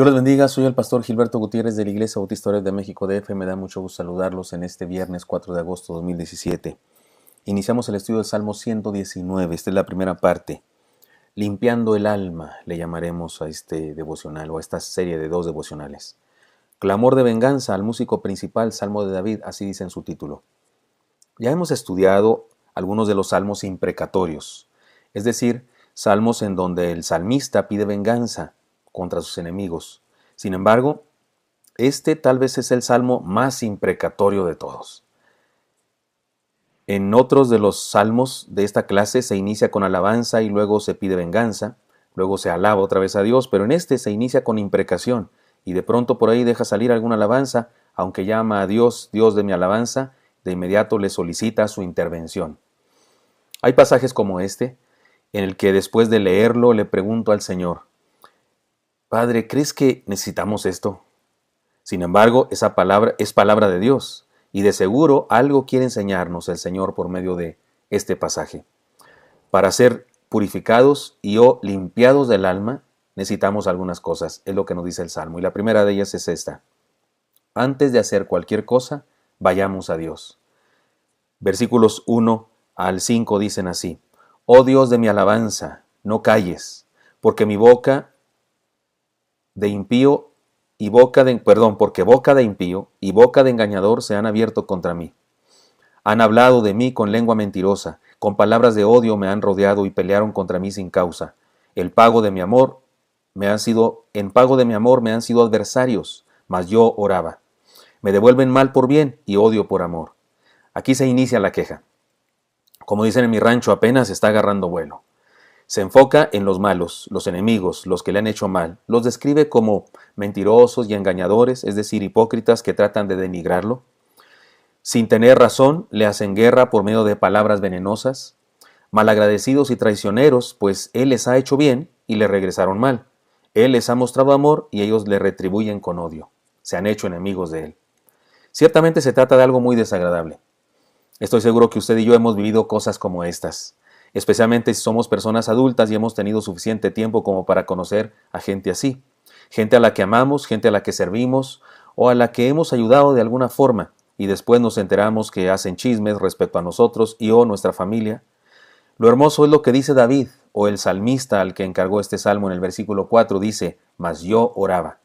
Dios les bendiga, soy el pastor Gilberto Gutiérrez de la Iglesia Bautista de México DF. Me da mucho gusto saludarlos en este viernes 4 de agosto de 2017. Iniciamos el estudio del Salmo 119, esta es la primera parte. Limpiando el alma, le llamaremos a este devocional o a esta serie de 2 devocionales. Clamor de venganza al músico principal, Salmo de David, así dice en su título. Ya hemos estudiado algunos de los salmos imprecatorios, es decir, salmos en donde el salmista pide venganza contra sus enemigos. Sin embargo, este tal vez es el salmo más imprecatorio de todos. En otros de los salmos de esta clase se inicia con alabanza y luego se pide venganza, luego se alaba otra vez a Dios, pero en este se inicia con imprecación y de pronto por ahí deja salir alguna alabanza, aunque llama a Dios, Dios de mi alabanza, de inmediato le solicita su intervención. Hay pasajes como este, en el que después de leerlo le pregunto al Señor, Padre, ¿crees que necesitamos esto? Sin embargo, esa palabra es palabra de Dios, y de seguro algo quiere enseñarnos el Señor por medio de este pasaje. Para ser purificados y o limpiados del alma, necesitamos algunas cosas, es lo que nos dice el Salmo, y la primera de ellas es esta. Antes de hacer cualquier cosa, vayamos a Dios. Versículos 1 al 5 dicen así, Oh Dios de mi alabanza, no calles, porque boca de impío y boca de engañador se han abierto contra mí. Han hablado de mí con lengua mentirosa, con palabras de odio me han rodeado y pelearon contra mí sin causa. En pago de mi amor me han sido adversarios, mas yo oraba. Me devuelven mal por bien y odio por amor. Aquí se inicia la queja. Como dicen en mi rancho, apenas está agarrando vuelo. Se enfoca en los malos, los enemigos, los que le han hecho mal. Los describe como mentirosos y engañadores, es decir, hipócritas que tratan de denigrarlo. Sin tener razón, le hacen guerra por medio de palabras venenosas. Malagradecidos y traicioneros, pues Él les ha hecho bien y le regresaron mal. Él les ha mostrado amor y ellos le retribuyen con odio. Se han hecho enemigos de Él. Ciertamente se trata de algo muy desagradable. Estoy seguro que usted y yo hemos vivido cosas como estas. Especialmente si somos personas adultas y hemos tenido suficiente tiempo como para conocer a gente así. Gente a la que amamos, gente a la que servimos o a la que hemos ayudado de alguna forma y después nos enteramos que hacen chismes respecto a nosotros y o nuestra familia. Lo hermoso es lo que dice David o el salmista al que encargó este salmo en el versículo 4 dice, mas yo oraba.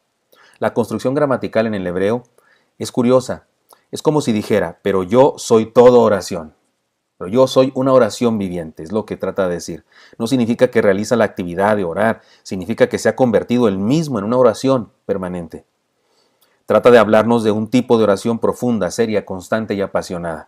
La construcción gramatical en el hebreo es curiosa. Es como si dijera, pero yo soy todo oración. Pero yo soy una oración viviente, es lo que trata de decir. No significa que realiza la actividad de orar, significa que se ha convertido él mismo en una oración permanente. Trata de hablarnos de un tipo de oración profunda, seria, constante y apasionada.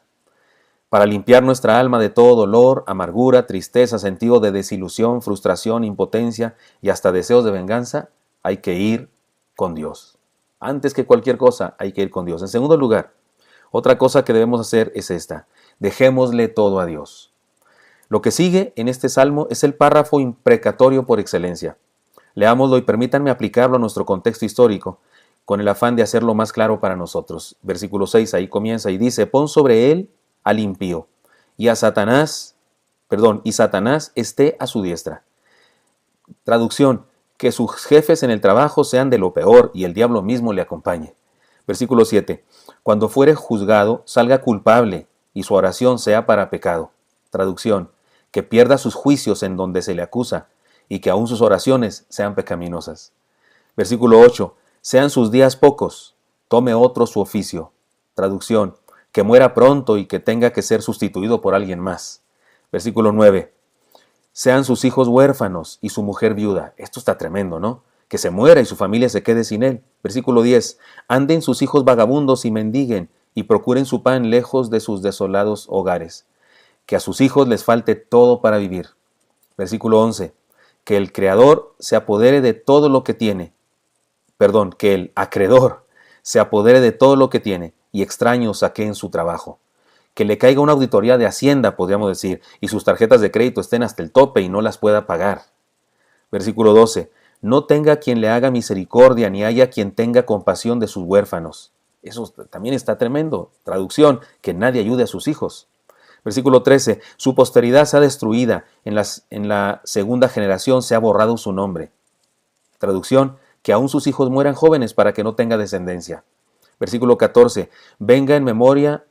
Para limpiar nuestra alma de todo dolor, amargura, tristeza, sentido de desilusión, frustración, impotencia y hasta deseos de venganza, hay que ir con Dios. Antes que cualquier cosa, hay que ir con Dios. En segundo lugar, otra cosa que debemos hacer es esta. Dejémosle todo a Dios. Lo que sigue en este salmo es el párrafo imprecatorio por excelencia. Leámoslo y permítanme aplicarlo a nuestro contexto histórico, con el afán de hacerlo más claro para nosotros. Versículo 6, ahí comienza y dice, pon sobre él al impío, y Satanás esté a su diestra. Traducción, que sus jefes en el trabajo sean de lo peor y el diablo mismo le acompañe. Versículo 7, cuando fuere juzgado, salga culpable, y su oración sea para pecado. Traducción, que pierda sus juicios en donde se le acusa, y que aún sus oraciones sean pecaminosas. Versículo 8, sean sus días pocos, tome otro su oficio. Traducción, que muera pronto y que tenga que ser sustituido por alguien más. Versículo 9, sean sus hijos huérfanos y su mujer viuda. Esto está tremendo, ¿no? Que se muera y su familia se quede sin él. Versículo 10, anden sus hijos vagabundos y mendiguen, y procuren su pan lejos de sus desolados hogares, que a sus hijos les falte todo para vivir. Versículo 11, que el Creador se apodere de todo lo que tiene, que el acreedor se apodere de todo lo que tiene y extraños saqueen su trabajo. Que le caiga una auditoría de Hacienda, podríamos decir, y sus tarjetas de crédito estén hasta el tope y no las pueda pagar. Versículo 12, no tenga quien le haga misericordia, ni haya quien tenga compasión de sus huérfanos. Eso también está tremendo. Traducción, que nadie ayude a sus hijos. Versículo 13, su posteridad sea destruida, en la segunda generación se ha borrado su nombre. Traducción, que aún sus hijos mueran jóvenes para que no tenga descendencia. Versículo 14. Venga en memoria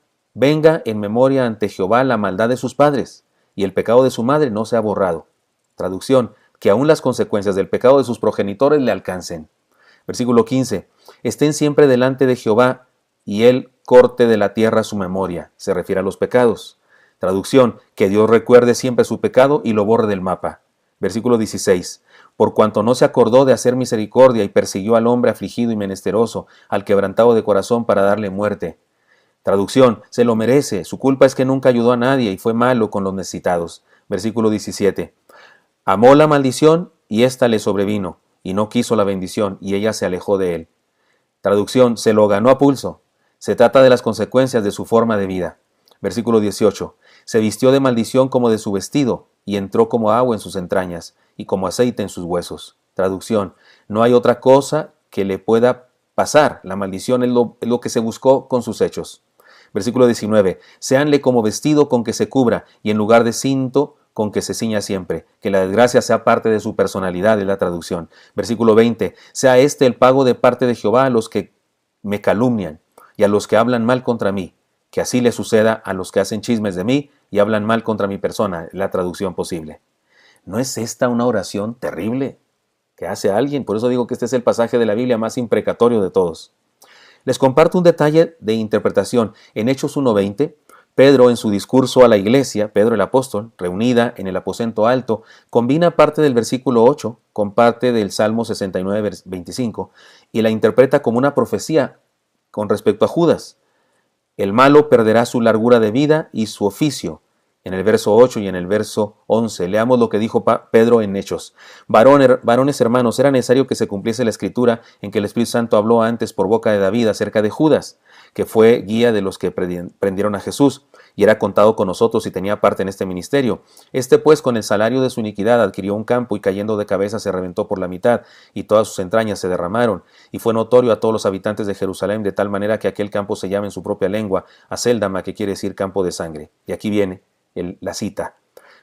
ante Jehová la maldad de sus padres, y el pecado de su madre no sea borrado. Traducción, que aún las consecuencias del pecado de sus progenitores le alcancen. Versículo 15. Estén siempre delante de Jehová, y él corte de la tierra su memoria. Se refiere a los pecados. Traducción, que Dios recuerde siempre su pecado y lo borre del mapa. Versículo 16. Por cuanto no se acordó de hacer misericordia y persiguió al hombre afligido y menesteroso, al quebrantado de corazón para darle muerte. Traducción, se lo merece, su culpa es que nunca ayudó a nadie y fue malo con los necesitados. Versículo 17. Amó la maldición y ésta le sobrevino, y no quiso la bendición, y ella se alejó de él. Traducción, se lo ganó a pulso. Se trata de las consecuencias de su forma de vida. Versículo 18. Se vistió de maldición como de su vestido, y entró como agua en sus entrañas, y como aceite en sus huesos. Traducción, no hay otra cosa que le pueda pasar. La maldición es lo que se buscó con sus hechos. Versículo 19. Séanle como vestido con que se cubra, y en lugar de cinto con que se ciña siempre. Que la desgracia sea parte de su personalidad, es la traducción. Versículo 20. Sea este el pago de parte de Jehová a los que me calumnian, y a los que hablan mal contra mí. Que así le suceda a los que hacen chismes de mí y hablan mal contra mi persona, la traducción posible. ¿No es esta una oración terrible que hace alguien? Por eso digo que este es el pasaje de la Biblia más imprecatorio de todos. Les comparto un detalle de interpretación. En Hechos 1:20, Pedro en su discurso a la iglesia, Pedro el apóstol, reunida en el aposento alto, combina parte del versículo 8 con parte del Salmo 69:25 y la interpreta como una profecía con respecto a Judas. El malo perderá su largura de vida y su oficio. En el verso 8 y en el verso 11, leamos lo que dijo Pedro en Hechos. Varones hermanos, era necesario que se cumpliese la escritura en que el Espíritu Santo habló antes por boca de David acerca de Judas, que fue guía de los que prendieron a Jesús, y era contado con nosotros y tenía parte en este ministerio. Este pues con el salario de su iniquidad adquirió un campo y cayendo de cabeza se reventó por la mitad, y todas sus entrañas se derramaron, y fue notorio a todos los habitantes de Jerusalén, de tal manera que aquel campo se llama en su propia lengua Aceldama, que quiere decir campo de sangre. Y aquí viene la cita.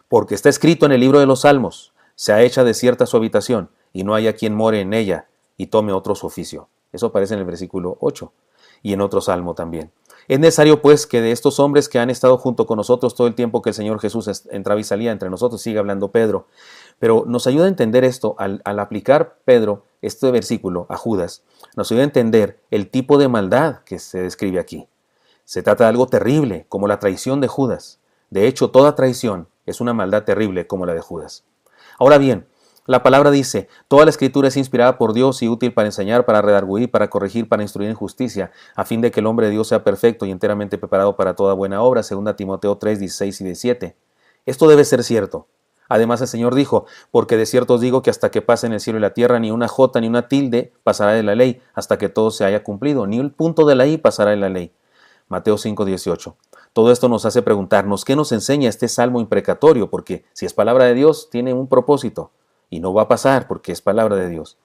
Porque está escrito en el libro de los Salmos, se ha hecha desierta su habitación, y no haya quien more en ella, y tome otro su oficio. Eso aparece en el versículo 8, y en otro salmo también. Es necesario pues que de estos hombres que han estado junto con nosotros todo el tiempo que el Señor Jesús entraba y salía entre nosotros, sigue hablando Pedro, pero nos ayuda a entender esto, al aplicar Pedro este versículo a Judas, nos ayuda a entender el tipo de maldad que se describe aquí. Se trata de algo terrible, como la traición de Judas. De hecho, toda traición es una maldad terrible como la de Judas. Ahora bien, la palabra dice, toda la escritura es inspirada por Dios y útil para enseñar, para redarguir, para corregir, para instruir en justicia, a fin de que el hombre de Dios sea perfecto y enteramente preparado para toda buena obra, 2 Timoteo 3, 16 y 17. Esto debe ser cierto. Además el Señor dijo, porque de cierto os digo que hasta que pasen el cielo y la tierra, ni una jota ni una tilde pasará de la ley, hasta que todo se haya cumplido, ni un punto de la i pasará de la ley. Mateo 5, 18. Todo esto nos hace preguntarnos, ¿qué nos enseña este salmo imprecatorio? Porque si es palabra de Dios, tiene un propósito, y no va a pasar porque es palabra de Dios.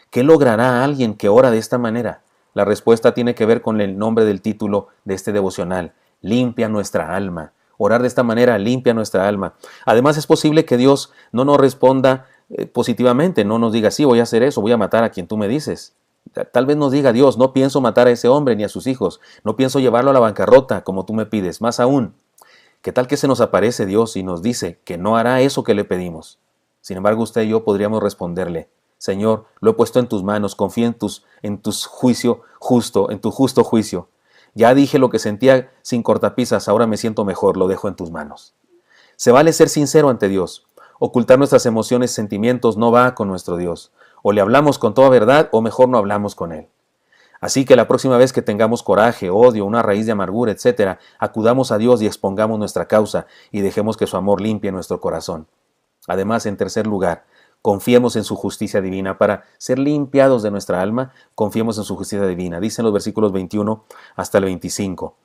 ¿Qué logrará alguien que ora de esta manera? La respuesta tiene que ver con el nombre del título de este devocional, limpia nuestra alma. Orar de esta manera limpia nuestra alma. Además es posible que Dios no nos responda positivamente, no nos diga, sí, voy a hacer eso, voy a matar a quien tú me dices. Tal vez nos diga Dios, no pienso matar a ese hombre ni a sus hijos, no pienso llevarlo a la bancarrota como tú me pides. Más aún, ¿qué tal que se nos aparece Dios y nos dice que no hará eso que le pedimos? Sin embargo, usted y yo podríamos responderle, Señor, lo he puesto en tus manos, confío en tu juicio justo, en tu justo juicio. Ya dije lo que sentía sin cortapisas, ahora me siento mejor, lo dejo en tus manos. Se vale ser sincero ante Dios. Ocultar nuestras emociones y sentimientos no va con nuestro Dios. O le hablamos con toda verdad o mejor no hablamos con Él. Así que la próxima vez que tengamos coraje, odio, una raíz de amargura, etc., acudamos a Dios y expongamos nuestra causa y dejemos que su amor limpie nuestro corazón. Además, en tercer lugar, confiemos en su justicia divina. Para ser limpiados de nuestra alma, confiemos en su justicia divina. Dicen los versículos 21 hasta el 25.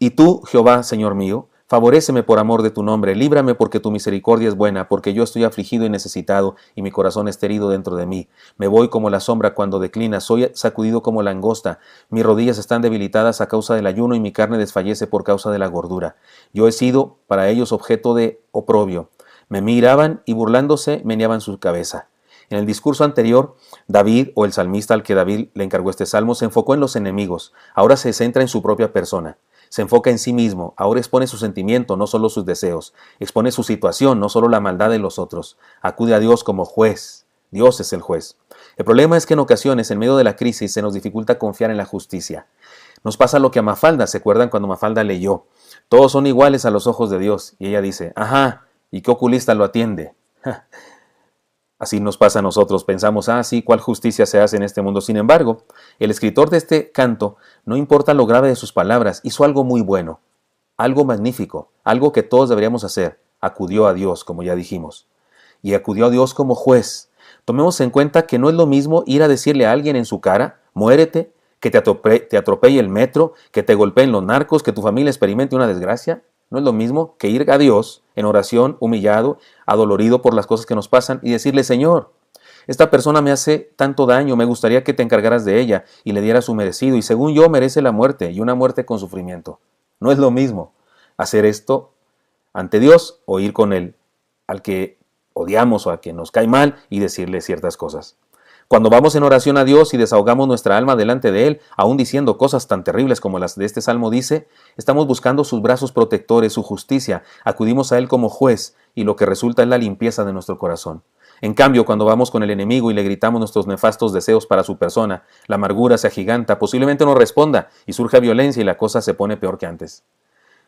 Y tú, Jehová, Señor mío, favoréceme por amor de tu nombre, líbrame porque tu misericordia es buena, porque yo estoy afligido y necesitado, y mi corazón está herido dentro de mí. Me voy como la sombra cuando declina, soy sacudido como langosta, mis rodillas están debilitadas a causa del ayuno y mi carne desfallece por causa de la gordura. Yo he sido para ellos objeto de oprobio. Me miraban y burlándose meneaban su cabeza. En el discurso anterior, David, o el salmista al que David le encargó este salmo, se enfocó en los enemigos. Ahora se centra en su propia persona. Se enfoca en sí mismo. Ahora expone su sentimiento, no solo sus deseos. Expone su situación, no solo la maldad de los otros. Acude a Dios como juez. Dios es el juez. El problema es que en ocasiones, en medio de la crisis, se nos dificulta confiar en la justicia. Nos pasa lo que a Mafalda, ¿se acuerdan cuando Mafalda leyó? Todos son iguales a los ojos de Dios. Y ella dice, ajá, ¿y qué oculista lo atiende? Así nos pasa a nosotros, pensamos, sí, ¿cuál justicia se hace en este mundo? Sin embargo, el escritor de este canto, no importa lo grave de sus palabras, hizo algo muy bueno, algo magnífico, algo que todos deberíamos hacer. Acudió a Dios, como ya dijimos, y acudió a Dios como juez. Tomemos en cuenta que no es lo mismo ir a decirle a alguien en su cara, muérete, que te atropelle el metro, que te golpeen los narcos, que tu familia experimente una desgracia. No es lo mismo que ir a Dios en oración, humillado, adolorido por las cosas que nos pasan y decirle, Señor, esta persona me hace tanto daño, me gustaría que te encargaras de ella y le dieras su merecido, y según yo merece la muerte, y una muerte con sufrimiento. No es lo mismo hacer esto ante Dios o ir con él al que odiamos o a quien nos cae mal y decirle ciertas cosas. Cuando vamos en oración a Dios y desahogamos nuestra alma delante de Él, aún diciendo cosas tan terribles como las de este salmo dice, estamos buscando sus brazos protectores, su justicia, acudimos a Él como juez y lo que resulta es la limpieza de nuestro corazón. En cambio, cuando vamos con el enemigo y le gritamos nuestros nefastos deseos para su persona, la amargura se agiganta, posiblemente no responda y surge violencia y la cosa se pone peor que antes.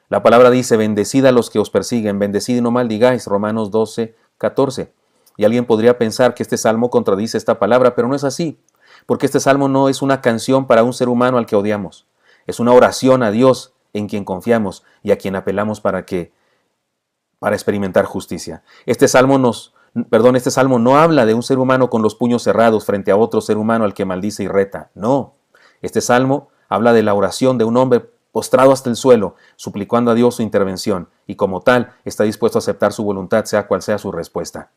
La palabra dice, bendecid a los que os persiguen, bendecid y no maldigáis, Romanos 12, 14. Y alguien podría pensar que este salmo contradice esta palabra, pero no es así, porque este salmo no es una canción para un ser humano al que odiamos. Es una oración a Dios en quien confiamos y a quien apelamos para experimentar justicia. Este salmo no habla de un ser humano con los puños cerrados frente a otro ser humano al que maldice y reta. No. Este salmo habla de la oración de un hombre postrado hasta el suelo, suplicando a Dios su intervención, y como tal está dispuesto a aceptar su voluntad, sea cual sea su respuesta.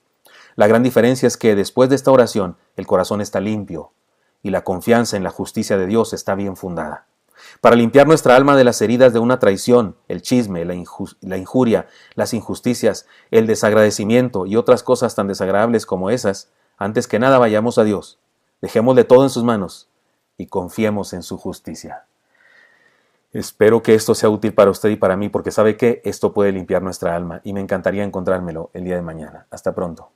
La gran diferencia es que después de esta oración, el corazón está limpio y la confianza en la justicia de Dios está bien fundada. Para limpiar nuestra alma de las heridas de una traición, el chisme, la injuria, las injusticias, el desagradecimiento y otras cosas tan desagradables como esas, antes que nada vayamos a Dios, dejémosle todo en sus manos y confiemos en su justicia. Espero que esto sea útil para usted y para mí, porque sabe que esto puede limpiar nuestra alma y me encantaría encontrármelo el día de mañana. Hasta pronto.